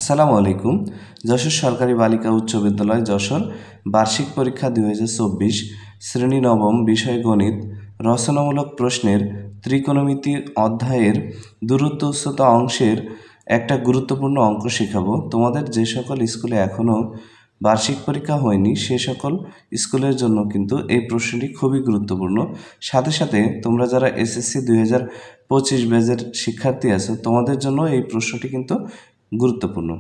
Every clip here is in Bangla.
আসসালামু আলাইকুম। যশোর সরকারি বালিকা উচ্চ বিদ্যালয় যশোর বার্ষিক পরীক্ষা 2024 শ্রেণী নবম, বিষয় গণিত, রচনামূলক প্রশ্নের ত্রিকোণমিতি অধ্যায়ের দূরত্ব উচ্চতা অংশের একটা গুরুত্বপূর্ণ অঙ্ক শেখাবো। তোমাদের যে সকল স্কুলে এখনও বার্ষিক পরীক্ষা হয়নি সে সকল স্কুলের জন্য কিন্তু এই প্রশ্নটি খুবই গুরুত্বপূর্ণ। সাথে সাথে তোমরা যারা এসএসসি 2025 ব্যাচের শিক্ষার্থী আছো তোমাদের জন্য এই প্রশ্নটি কিন্তু গুরুত্বপূর্ণ।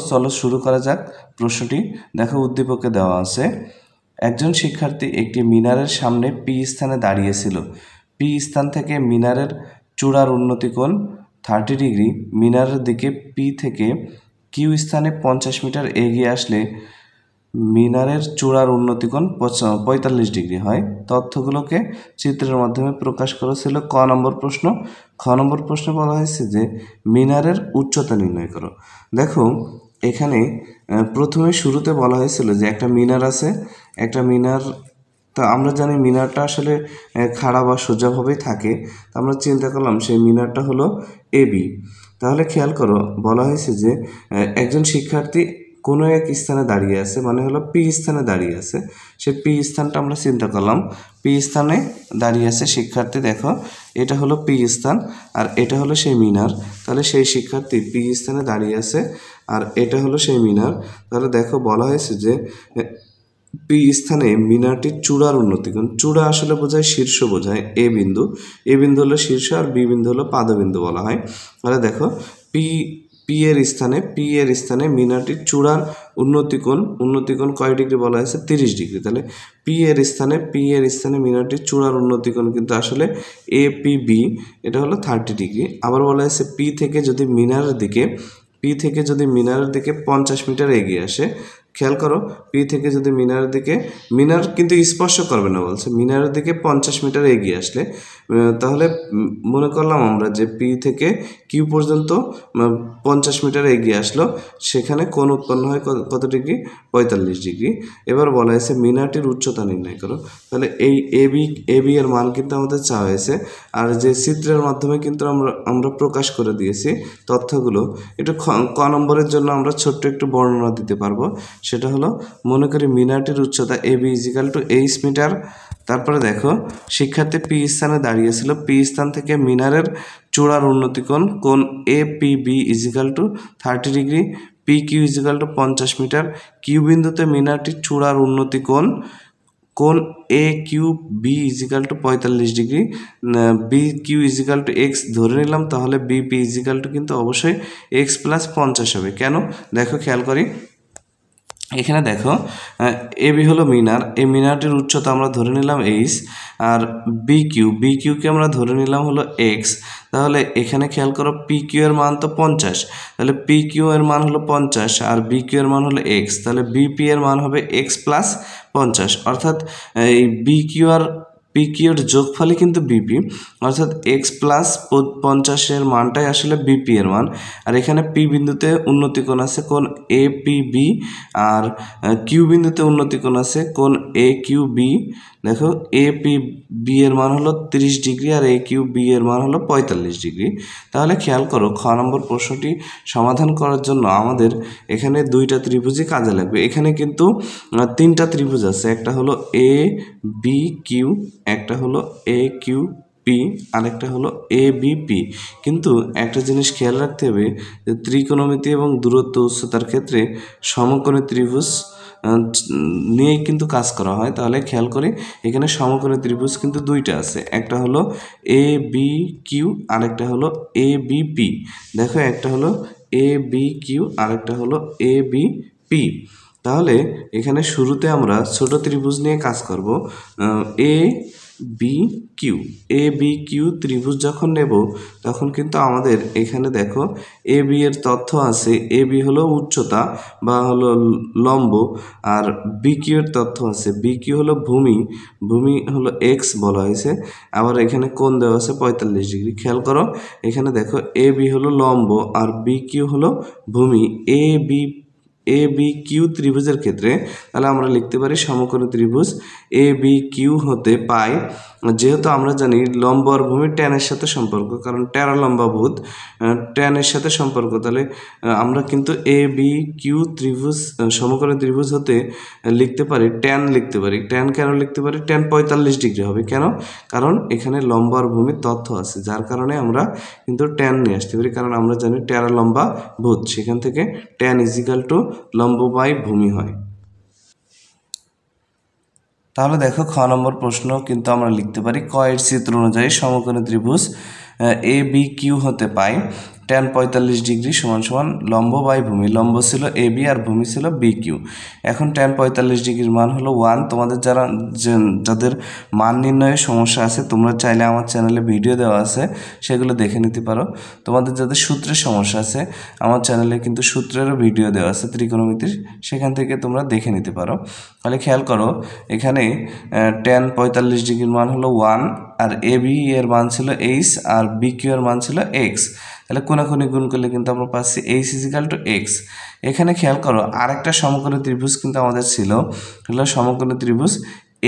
চলো শুরু করা যাক। প্রশ্নটি দেখো, উদ্দীপকে দেওয়া আছে, একজন শিক্ষার্থী একটি মিনারের সামনে পি স্থানে দাঁড়িয়েছিল। পি স্থান থেকে মিনারের চূড়ার উন্নতি কোণ 30 ডিগ্রি। মিনারের দিকে পি থেকে কিউ স্থানে 50 মিটার এগিয়ে আসলে মিনারের চূড়ার উন্নতি কোণ 45 ডিগ্রি হয়। তথ্যগুলোকে চিত্রের মাধ্যমে প্রকাশ করেছিল। ক নম্বর প্রশ্ন। খ নম্বর প্রশ্নে বলা হয়েছে যে মিনারের উচ্চতা নির্ণয় করো। দেখো এখানে প্রথমে শুরুতে বলা হয়েছিল যে একটা মিনার আছে, একটা মিনার, তা আমরা জানি মিনারটা আসলে খাড়া বা সোজাভাবেই থাকে। তা আমরা চিন্তা করলাম সেই মিনারটা হলো এবি। তাহলে খেয়াল করো, বলা হয়েছে যে একজন শিক্ষার্থী কোনো এক স্থানে দাঁড়িয়ে আছে, মানে হলো পি স্থানে দাঁড়িয়ে আছে। সে পি স্থানটা আমরা চিন্তা করলাম, পি স্থানে দাঁড়িয়ে আছে শিক্ষার্থী। দেখো এটা হলো পি স্থান আর এটা হলো সেই মিনার। তাহলে সেই শিক্ষার্থী পি স্থানে দাঁড়িয়ে আছে আর এটা হলো সেই মিনার। তাহলে দেখো বলা হয়েছে যে পি স্থানে মিনারটির চূড়ার উন্নতি কোণ। চূড়া আসলে বোঝায় শীর্ষ, বোঝায় এ বিন্দু। এ বিন্দু হলো শীর্ষ আর বি বিন্দু হলো পাদবিন্দু বলা হয়। তাহলে দেখো পি এর স্থানে মিনারটির চূড়ার উন্নতি কোণ কয় ডিগ্রি বলা হয়েছে? 30 ডিগ্রি। তাহলে পি এর স্থানে মিনারটির চূড়ার উন্নতি কোণ কিন্তু আসলে এ পি বি, এটা হলো 30 ডিগ্রি। আবার বলা হয়েছে পি থেকে যদি মিনারের দিকে 50 মিটার এগিয়ে আসে। খেয়াল করো, পি থেকে যদি মিনার কিন্তু স্পর্শ করবে না বলছে, মিনারের দিকে 50 মিটার এগিয়ে আসলে তাহলে মনে করলাম আমরা যে পি থেকে কিউ পর্যন্ত 50 মিটার এগিয়ে আসলো, সেখানে কোণ উৎপন্ন হয় কত ডিগ্রি? 45 ডিগ্রি। এবার বলা হয়েছে মিনারটির উচ্চতা নির্ণয় করো। তাহলে এই এবি এর মান কিন্তু আমাদের চাওয়া হয়েছে, আর যে চিত্রের মাধ্যমে কিন্তু আমরা প্রকাশ করে দিয়েছি তথ্যগুলো। একটু ক নম্বরের জন্য আমরা ছোট্ট একটু বর্ণনা দিতে পারবো। সেটা হলো, মনে করি মিনারটির উচ্চতা এবি ইজিক্যাল টু 8 মিটার। তারপরে দেখো শিক্ষার্থী পি স্থানে দাঁড়িয়েছিল, পি স্থান থেকে মিনারের চূড়ার উন্নতি কোণ A P B equal to 30 degree. P Q equal to 50 metre. Q বিন্দুতে মিনারটির চূড়ার উন্নতি কোণ A Q B equal to 45 degree. B Q equal to X ধরে নিলাম, তাহলে বি পি ইজিক্যাল টু কিন্তু অবশ্যই এক্স প্লাস 50 হবে। কেন? দেখো খেয়াল করি, এখানে দেখো এবি হলো মিনার, এই মিনারটির উচ্চতা আমরা ধরে নিলাম এইচ, আর বি কিউকে আমরা ধরে নিলাম হলো এক্স। তাহলে এখানে খেয়াল করো পি কিউ এর মান তো 50, তাহলে পি কিউ এর মান হলো 50 আর বি কিউ এর মান হলো এক্স। তাহলে বিপি এর মান হবে এক্স প্লাস 50, অর্থাৎ এই বি কিউ আর পি কিউর যোগফলই কিন্তু বিপি, অর্থাৎ এক্স প্লাস 50 মানটাই আসলে বিপি এর মান। আর এখানে পি বিন্দুতে উন্নতি কোণ আছে কোণ এ পি বি, আর কিউ বিন্দুতে উন্নতি কোণ আছে কোণ এ কিউ বি। দেখো এ পি বি এর মান হলো 30 ডিগ্রি আর এ কিউ বি এর মান হলো 45 ডিগ্রি। তাহলে খেয়াল করো, খ নম্বর প্রশ্নটি সমাধান করার জন্য আমাদের এখানে দুইটা ত্রিভুজই কাজে লাগবে। এখানে কিন্তু তিনটা ত্রিভুজ আছে, একটা হলো এ বি কিউ, একটা হলো এ কিউ পি, আরেকটা হলো এ বি পি। কিন্তু একটা জিনিস খেয়াল রাখতে হবে যে ত্রিকোণমিতি এবং দূরত্ব উচ্চতার ক্ষেত্রে সমকোণী ত্রিভুজ নিয়েই কিন্তু কাজ করা হয়। তাহলে খেয়াল করি, এখানে সমকোণী ত্রিভুজ কিন্তু দুইটা আছে, একটা হলো এ বি কিউ আরেকটা হলো এ বি পি। দেখো একটা হলো এ বি কিউ আরেকটা হলো এ বি পি। তাহলে এখানে শুরুতে আমরা ছোট ত্রিভুজ নিয়ে কাজ করব। এ বি কিউ ত্রিভুজ যখন নেব তখন কিন্তু আমাদের এখানে দেখো এ বি এর তথ্য আছে, এ বি হলো উচ্চতা বা হলো লম্ব, আর বি কিউ এর তথ্য আছে, বি কিউ হলো ভূমি হলো এক্স বলা হয়েছে। আবার এখানে কোণ দেওয়া আছে 45 ডিগ্রি। খেয়াল করো এখানে দেখো এ বি হলো লম্ব আর বি কিউ হলো ভূমি। A B A B Q ত্রিভুজের ক্ষেত্রে তাহলে আমরা লিখতে পারি সমকোণী ত্রিভুজ এ বি কিউ হতে পাই, যেহেতু আমরা জানি লম্ব আর ভূমি ট্যানের সাথে সম্পর্ক, কারণ ট্যারালম্বাভূত ট্যানের সাথে সম্পর্ক, তাহলে আমরা কিন্তু এ বি কিউ ত্রিভুজ সমকোণী ত্রিভুজ হতে লিখতে পারি ট্যান লিখতে পারি। ট্যান কেন লিখতে পারি? ট্যান 45 ডিগ্রি হবে। কেন? কারণ এখানে লম্ব আর ভূমির তথ্য আছে, যার কারণে আমরা কিন্তু ট্যান নিয়ে আসতে পারি, কারণ আমরা জানি ট্যারালম্বাভূত, সেখান থেকে ট্যান ইজিক্যাল টু লম্ব বাই ভূমি হয়। তাহলে দেখো খ নম্বর প্রশ্ন কিন্তু আমরা লিখতে পারি ক এর চিত্র অনুযায়ী সমকোণী ত্রিভুজ এ বি কিউ হতে পাই ট্যান 45 ডিগ্রি সমান সমান লম্ব বাই ভূমি। লম্ব ছিল এ বি আর ভূমি ছিল বি কিউ। এখন ট্যান 45 ডিগ্রির মান হলো 1। তোমাদের যাদের মান নির্ণয়ের সমস্যা আছে তোমরা চাইলে আমার চ্যানেলে ভিডিও দেওয়া আছে, সেগুলো দেখে নিতে পারো। তোমাদের যাদের সূত্রের সমস্যা আছে আমার চ্যানেলে কিন্তু সূত্রেরও ভিডিও দেওয়া আছে ত্রিকোণমিতির, সেখান থেকে তোমরা দেখে নিতে পারো। তাহলে খেয়াল করো এখানে ট্যান 45 ডিগ্রির মান হলো 1, আর এ বি এর মান ছিল এইচ আর বি কিউ এর মান ছিল এক্স। তাহলে কোনাকুনি গুণ করলে কিন্তু আমরা পাচ্ছি এইচ ইজিক্যাল টু এক্স। এখানে খেয়াল করো আরেকটা সমকোণী ত্রিভুজ কিন্তু আমাদের ছিল, হলো সমকোণী ত্রিভুজ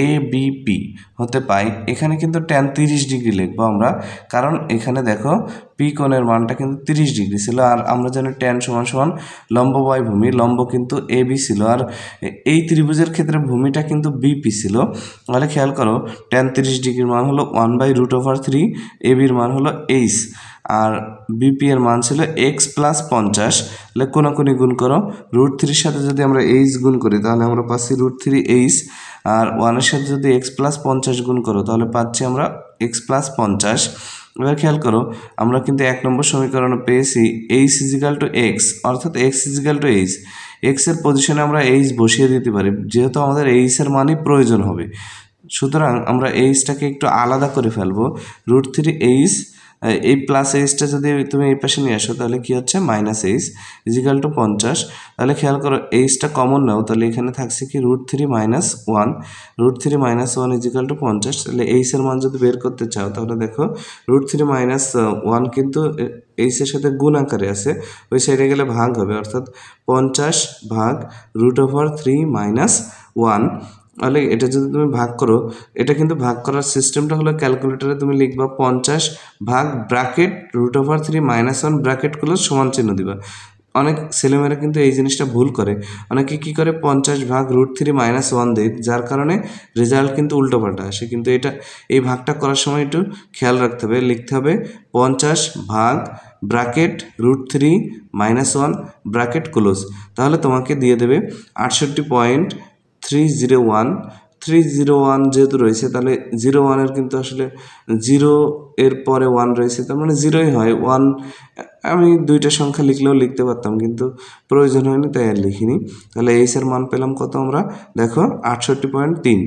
এ বি পি হতে পাই। এখানে কিন্তু ট্যান 30 ডিগ্রি লিখবো আমরা, কারণ এখানে দেখো পি কোণের মানটা কিন্তু 30 ডিগ্রি ছিল, আর আমরা জানি ট্যান সমান সমান লম্ব বাই ভূমি। লম্ব কিন্তু এ বি ছিল, আর এই ত্রিভুজের ক্ষেত্রে ভূমিটা কিন্তু বিপি ছিল। তাহলে খেয়াল করো ট্যান 30 ডিগ্রির মান হলো 1/√3, এ বির মান হলো এইচ, আর বিপি এর মান ছিল এক্স প্লাস 50। তাহলে কোনাকুনি গুণ করো, √3 সাথে যদি আমরা এইচ গুণ করি তাহলে আমরা পাচ্ছি √3 এইচ, আর 1-এর সাথে যদি এক্স প্লাস 50 গুণ করো তাহলে পাচ্ছি আমরা এক্স প্লাস 50। এবার খেয়াল করো আমরা কিন্তু 1 নম্বর সমীকরণে পেয়েছি এইচ ইজিক্যাল টু এক্স, অর্থাৎ এক্স ইজিক্যাল টু এইচ। এক্সের পজিশনে আমরা এইচ বসিয়ে দিতে পারি, যেহেতু আমাদের এইচের মানই প্রয়োজন হবে। সুতরাং আমরা এইচটাকে একটু আলাদা করে ফেলবো। √3 এইচ, এই প্লাস এইচটা যদি তুমি এই পাশে নিয়ে আসো তাহলে কি হচ্ছে মাইনাস এইচ ইজিক্যাল টু 50। তাহলে খেয়াল করো এইচটা কমন নাও, তাহলে এখানে থাকছে কি √3 - 1, √3 - 1 ইজিক্যাল টু 50। তাহলে এইচের মান যদি বের করতে চাও তাহলে দেখো √3 - 1 কিন্তু এইচের সাথে গুণ আকারে আছে, ওই সাইডে গেলে ভাগ হবে, অর্থাৎ 50 ভাগ √3 - 1। তাহলে এটা যদি তুমি ভাগ করো, এটা কিন্তু ভাগ করার সিস্টেমটা হলো ক্যালকুলেটরে তুমি লিখবা 50 ভাগ ব্র্যাকেট √3 - 1 ব্র্যাকেট ক্লোজ সমান চিহ্ন দিবা। অনেক ছেলেমেয়েরা কিন্তু এই জিনিসটা ভুল করে, অনেকে কি করে 50 ভাগ √3 - 1 দেয়, যার কারণে রেজাল্ট কিন্তু উল্টোপাল্টা আসে। কিন্তু এই ভাগটা করার সময় একটু খেয়াল রাখতে হবে, লিখতে হবে 50 ভাগ ব্র্যাকেট √3 - 1 ব্র্যাকেট ক্লোজ। তাহলে তোমাকে দিয়ে দেবে 68.301 যেহেতু রয়েছে, তাহলে 01-এর কিন্তু আসলে 0 এর পরে 1 রয়েছে, তার মানে 0ই হয়। 1 আমি দুইটা সংখ্যা লিখলেও লিখতে পারতাম, কিন্তু প্রয়োজন হয়নি তাই আর লিখিনি। তাহলে এইচের মান পেলাম কত আমরা, দেখো 68.3।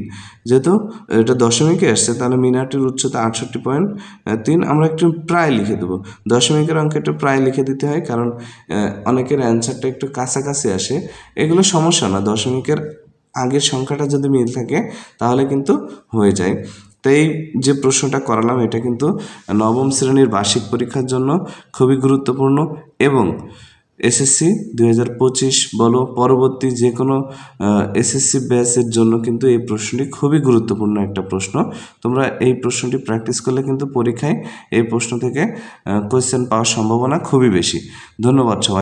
যেহেতু এটা দশমিকে আসছে তাহলে মিনারটির উচ্চতা 68.3। আমরা একটু প্রায় লিখে দেবো, দশমিকের অঙ্কে একটু প্রায় লিখে দিতে হয়, কারণ অনেকের অ্যান্সারটা একটু কাছাকাছি আসে। এগুলো সমস্যা না, দশমিকের আগের সংখ্যাটা যদি মিল থাকে তাহলে কিন্তু হয়ে যায়। তো এই যে প্রশ্নটা করালাম এটা কিন্তু নবম শ্রেণীর বার্ষিক পরীক্ষার জন্য খুবই গুরুত্বপূর্ণ, এবং এসএসসি 2025 বলো পরবর্তী যে কোনো এসএসসি ব্যাচের জন্য কিন্তু এই প্রশ্নটি খুবই গুরুত্বপূর্ণ একটা প্রশ্ন। তোমরা এই প্রশ্নটি প্র্যাকটিস করলে কিন্তু পরীক্ষায় এই প্রশ্ন থেকে কোয়েশ্চেন পাওয়ার সম্ভাবনা খুবই বেশি। ধন্যবাদ সবাই।